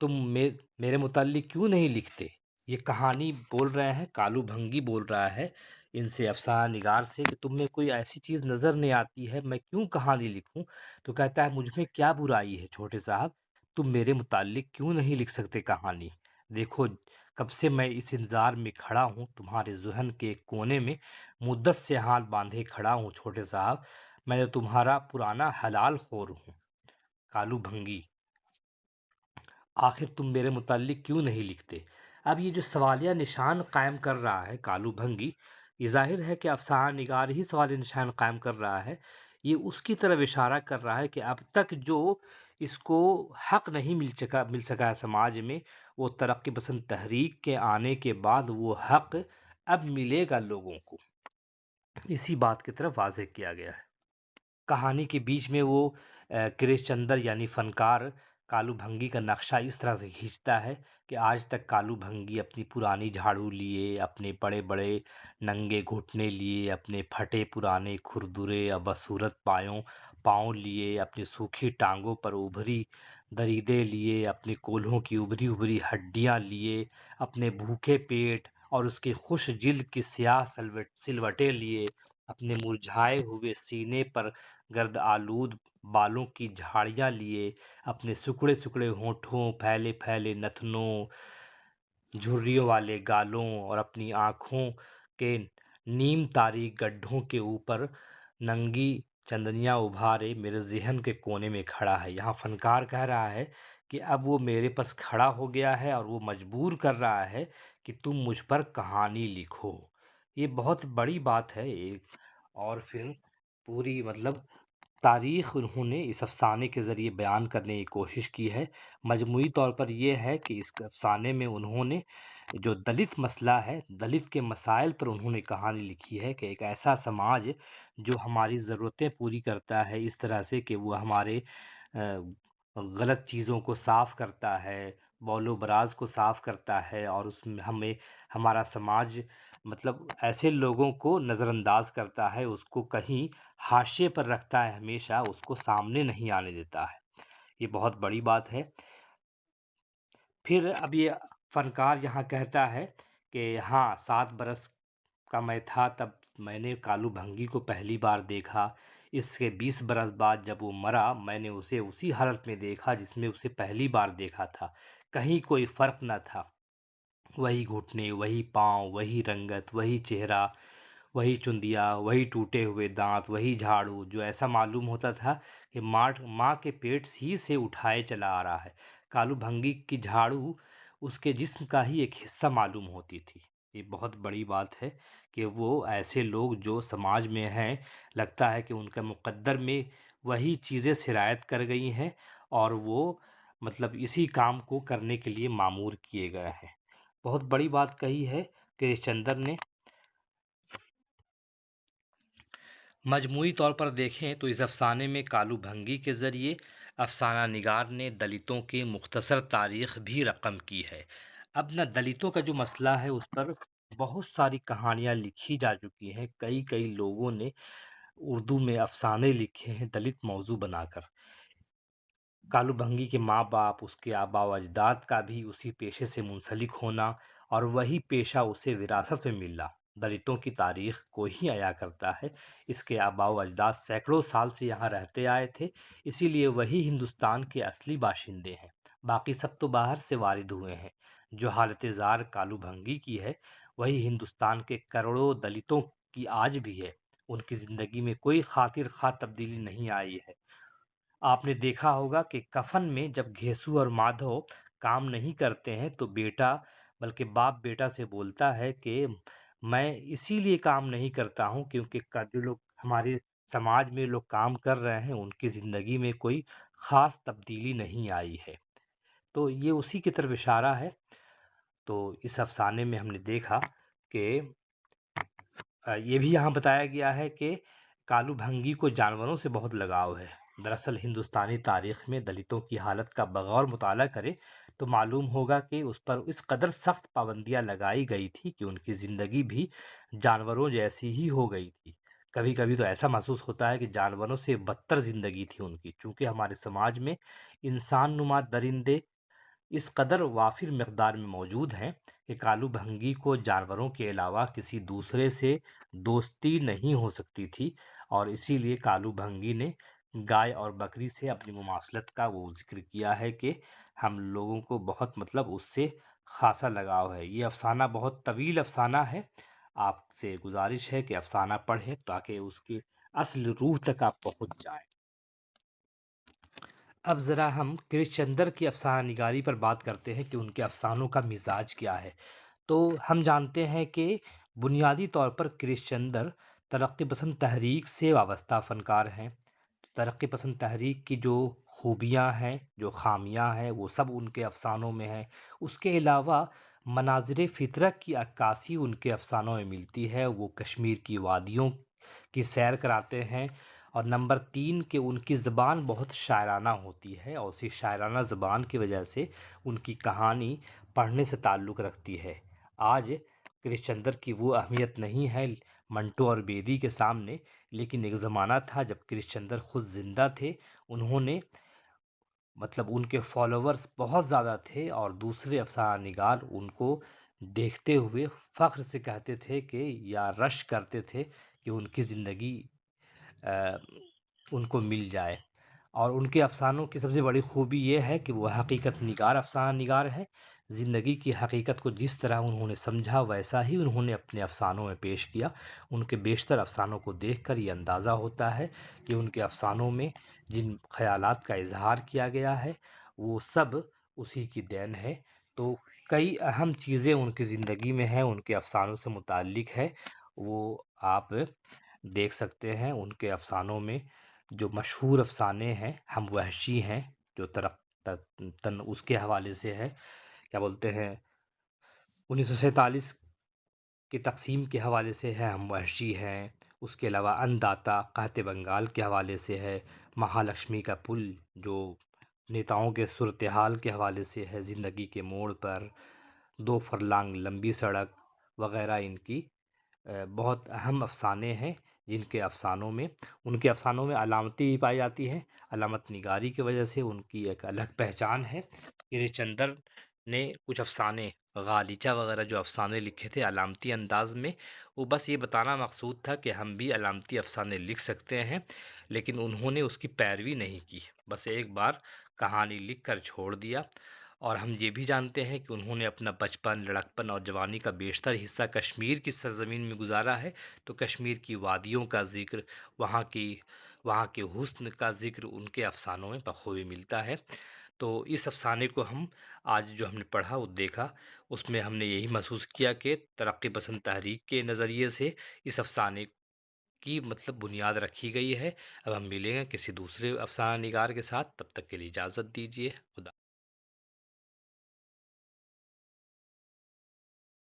تم میرے متعلق کیوں نہیں لکھتے؟ یہ کہانی بول رہے ہیں، کالو بھنگی بول رہا ہے ان سے، افسانہ نگار سے، کہ تم میں کوئی ایسی چیز نظر نہیں آتی ہے، میں کیوں کہانی لکھوں؟ تو کہتا ہے مجھ میں کیا برائی ہے چھوٹے صاحب، تم میرے متعلق کیوں نہیں لکھ سکتے کہانی؟ دیکھو، کب سے میں اس انتظار میں کھڑا ہوں، تمہارے ذہن کے ایک کونے میں مدت سے ہاتھ باندھے کھڑا ہوں چھوٹے صاحب، میں تو تمہارا پرانا حلال خور ہوں۔ کالو بھنگی: آخر تم میرے متعلق کیوں نہیں لکھتے؟ اب یہ جو سوالیہ نشان قائم کر رہا ہے کالو بھنگی، یہ ظاہر ہے کہ افسانہ نگار ہی سوالیہ نشان قائم کر رہا ہے، یہ اس کی طرف اشارہ کر رہا ہے کہ اب تک جو اس کو حق نہیں مل سکا ہے سماج میں، وہ ترقی پسند تحریک کے آنے کے بعد وہ حق اب ملے گا لوگوں کو، اسی بات کی طرف واضح کیا گیا ہے۔ کہانی کے بیچ میں وہ کریش چندر یعنی فنکار کالو بھنگی کا نقشہ اس طرح سے کھینچتا ہے کہ آج تک کالو بھنگی اپنی پرانی جھاڑو لیے، اپنے بڑے بڑے ننگے گھٹنے لیے، اپنے پھٹے پرانے کھردرے بدصورت پاؤں لیے، اپنی سوکھی ٹانگوں پر ابھری دریدے لیے، اپنے کولہوں کی ابھری ابھری ہڈیاں لیے، اپنے بھوکے پیٹ اور اس کی خوش جلد کی سیاہ سلوٹیں لیے، اپنے مرجھائے ہوئے سینے پر گرد آلود بالوں کی جھاڑیاں لیے، اپنے سکڑے سکڑے ہونٹوں، پھیلے پھیلے نتنوں، جھریوں والے گالوں اور اپنی آنکھوں کے نیم تاریک گڈھوں کے اوپر ننگی چندنیاں ابھارے میرے ذہن کے کونے میں کھڑا ہے۔ یہاں فنکار کہہ رہا ہے کہ اب وہ میرے پاس کھڑا ہو گیا ہے اور وہ مجبور کر رہا ہے کہ تم مجھ پر کہانی لکھو۔ یہ بہت بڑی بات ہے اور پھر پوری تاریخ انہوں نے اس افسانے کے ذریعے بیان کرنے کی کوشش کی ہے۔ مجموعی طور پر یہ ہے کہ اس افسانے میں انہوں نے جو دلت مسئلہ ہے، دلت کے مسائل پر انہوں نے کہانی لکھی ہے کہ ایک ایسا سماج جو ہماری ضرورتیں پوری کرتا ہے اس طرح سے کہ وہ ہمارے غلط چیزوں کو صاف کرتا ہے، بول و براز کو صاف کرتا ہے، اور اس میں ہمارا سماج ایسے لوگوں کو نظر انداز کرتا ہے، اس کو کہیں حاشیے پر رکھتا ہے، ہمیشہ اس کو سامنے نہیں آنے دیتا ہے۔ یہ بہت بڑی بات ہے۔ پھر اب یہ فنکار یہاں کہتا ہے کہ ہاں 7 برس کا میں تھا تب میں نے کالو بھنگی کو پہلی بار دیکھا، اس کے 20 برس بعد جب وہ مرا میں نے اسے اسی حالت میں دیکھا جس میں اسے پہلی بار دیکھا تھا، کہیں کوئی فرق نہ تھا، وہی گھٹنے، وہی پاؤں، وہی رنگت، وہی چہرہ، وہی چندیا، وہی ٹوٹے ہوئے دانت، وہی جھاڑو جو ایسا معلوم ہوتا تھا کہ ماں کے پیٹ ہی سے اٹھائے چلا آ رہا ہے۔ کالو بھنگی کی جھاڑو اس کے جسم کا ہی ایک حصہ معلوم ہوتی تھی۔ یہ بہت بڑی بات ہے کہ وہ ایسے لوگ جو سماج میں ہیں، لگتا ہے کہ ان کا مقدر میں وہی چیزیں سرایت کر گئی ہیں اور وہ اسی کام کو کرنے کے لیے معمور کیے گئے ہیں۔ بہت بڑی بات کہی ہے کہ چندر نے۔ مجموعی طور پر دیکھیں تو اس افسانے میں کالو بھنگی کے ذریعے افسانہ نگار نے دلتوں کی مختصر تاریخ بھی رقم کی ہے۔ اب نہ دلتوں کا جو مسئلہ ہے اس پر بہت ساری کہانیاں لکھی جا چکی ہیں، کئی لوگوں نے اردو میں افسانے لکھے ہیں دلت موضوع بنا کر۔ کالو بھنگی کے ماں باپ، اس کے آبا و اجداد کا بھی اسی پیشے سے منسلک ہونا اور وہی پیشہ اسے وراثت میں ملنا دلتوں کی تاریخ کو ہی عیا کرتا ہے۔ اس کے آبا و اجداد سینکڑوں سال سے یہاں رہتے آئے تھے، اسی لیے وہی ہندوستان کے اصلی باشندے ہیں، باقی سب تو باہر سے وارد ہوئے ہیں۔ جو حالت زار کالو بھنگی کی ہے وہی ہندوستان کے کروڑوں دلتوں کی آج بھی ہے، ان کی زندگی میں کوئی خاطر خواہ تبدیلی نہیں آئی ہے۔ آپ نے دیکھا ہوگا کہ کفن میں جب گھیسو اور مادھو کام نہیں کرتے ہیں تو بلکہ باپ بیٹا سے بولتا ہے کہ میں اسی لیے کام نہیں کرتا ہوں کیونکہ جو لوگ ہمارے سماج میں لوگ کام کر رہے ہیں ان کی زندگی میں کوئی خاص تبدیلی نہیں آئی ہے۔ تو یہ اسی کی طرف اشارہ ہے۔ تو اس افسانے میں ہم نے دیکھا کہ یہ بھی یہاں بتایا گیا ہے کہ کالو بھنگی کو جانوروں سے بہت لگاؤ ہے۔ دراصل ہندوستانی تاریخ میں دلتوں کی حالت کا بغور مطالعہ کرے تو معلوم ہوگا کہ اس پر اس قدر سخت پابندیاں لگائی گئی تھی کہ ان کی زندگی بھی جانوروں جیسی ہی ہو گئی تھی۔ کبھی کبھی تو ایسا محسوس ہوتا ہے کہ جانوروں سے بدتر زندگی تھی ان کی، چونکہ ہمارے سماج میں انسان نما درندے اس قدر وافر مقدار میں موجود ہیں کہ کالو بھنگی کو جانوروں کے علاوہ کسی دوسرے سے دوستی نہیں ہو سکتی تھی، اور اسی لیے کالو بھنگی نے گائے اور بکری سے اپنی مماثلت کا وہ ذکر کیا ہے کہ ہم لوگوں کو بہت اس سے خاصا لگاؤ ہے۔ یہ افسانہ بہت طویل افسانہ ہے، آپ سے گزارش ہے کہ افسانہ پڑھیں تاکہ اس کی اصل روح تک آپ پہنچ جائیں۔ اب ذرا ہم کرش چندر کی افسانہ نگاری پر بات کرتے ہیں کہ ان کے افسانوں کا مزاج کیا ہے۔ تو ہم جانتے ہیں کہ بنیادی طور پر کرش چندر ترقی پسند تحریک سے وابستہ فنکار ہیں۔ ترقی پسند تحریک کی جو خوبیاں ہیں، جو خامیاں ہیں، وہ سب ان کے افسانوں میں ہیں۔ اس کے علاوہ مناظر فطرت کی عکاسی ان کے افسانوں میں ملتی ہے۔ وہ کشمیر کی وادیوں کی سیر کراتے ہیں۔ اور نمبر 3 کہ ان کی زبان بہت شاعرانہ ہوتی ہے، اور اسی شاعرانہ زبان کی وجہ سے ان کی کہانی پڑھنے سے تعلق رکھتی ہے۔ آج کرش چندر کی وہ اہمیت نہیں ہے منٹو اور بیدی کے سامنے، لیکن ایک زمانہ تھا جب کرش چندر خود زندہ تھے، انہوں نے ان کے فالوورز بہت زیادہ تھے، اور دوسرے افسانہ نگار ان کو دیکھتے ہوئے فخر سے کہتے تھے کہ یا رش کرتے تھے کہ ان کی زندگی ان کو مل جائے۔ اور ان کے افسانوں کی سب سے بڑی خوبی یہ ہے کہ وہ حقیقت نگار افسانہ نگار ہیں۔ زندگی کی حقیقت کو جس طرح انہوں نے سمجھا ویسا ہی انہوں نے اپنے افسانوں میں پیش کیا۔ ان کے بیشتر افسانوں کو دیکھ کر یہ اندازہ ہوتا ہے کہ ان کے افسانوں میں جن خیالات کا اظہار کیا گیا ہے وہ سب اسی کی دین ہے۔ تو کئی اہم چیزیں ان کی زندگی میں ہیں، ان کے افسانوں سے متعلق ہے، وہ آپ دیکھ سکتے ہیں۔ ان کے افسانوں میں جو مشہور افسانے ہیں، ہم وحشی ہیں، جو تن اس کے حوالے سے ہے، کیا بولتے ہیں، 1947 کی تقسیم کے حوالے سے ہے، ہم وحشی ہیں۔ اس کے علاوہ انداتا قحط بنگال کے حوالے سے ہے، مہالکشمی کا پل جو نیتاؤں کے صورتحال کے حوالے سے ہے، زندگی کے موڑ پر، 2 فرلانگ لمبی سڑک وغیرہ ان کی بہت اہم افسانے ہیں، جن کے افسانوں میں ان کے افسانوں میں علامتی بھی پائی جاتی ہیں۔ علامت نگاری کی وجہ سے ان کی ایک الگ پہچان ہے۔ گریش چندر نے کچھ افسانے، غالیچہ وغیرہ جو افسانے لکھے تھے علامتی انداز میں، وہ بس یہ بتانا مقصود تھا کہ ہم بھی علامتی افسانے لکھ سکتے ہیں، لیکن انہوں نے اس کی پیروی نہیں کی، بس ایک بار کہانی لکھ کر چھوڑ دیا۔ اور ہم یہ بھی جانتے ہیں کہ انہوں نے اپنا بچپن، لڑکپن اور جوانی کا بیشتر حصہ کشمیر کی سرزمین میں گزارا ہے، تو کشمیر کی وادیوں کا ذکر، وہاں کے حسن کا ذکر ان کے افسانوں میں بخوبی ملتا ہے۔ تو اس افسانے کو آج جو ہم نے پڑھا وہ دیکھا، اس میں ہم نے یہی محسوس کیا کہ ترقی پسند تحریک کے نظریے سے اس افسانے کی بنیاد رکھی گئی ہے۔ اب ہم ملیں گے کسی دوسرے افسانہ نگار کے ساتھ، تب تک کے لیے اجازت دیجیے، خدا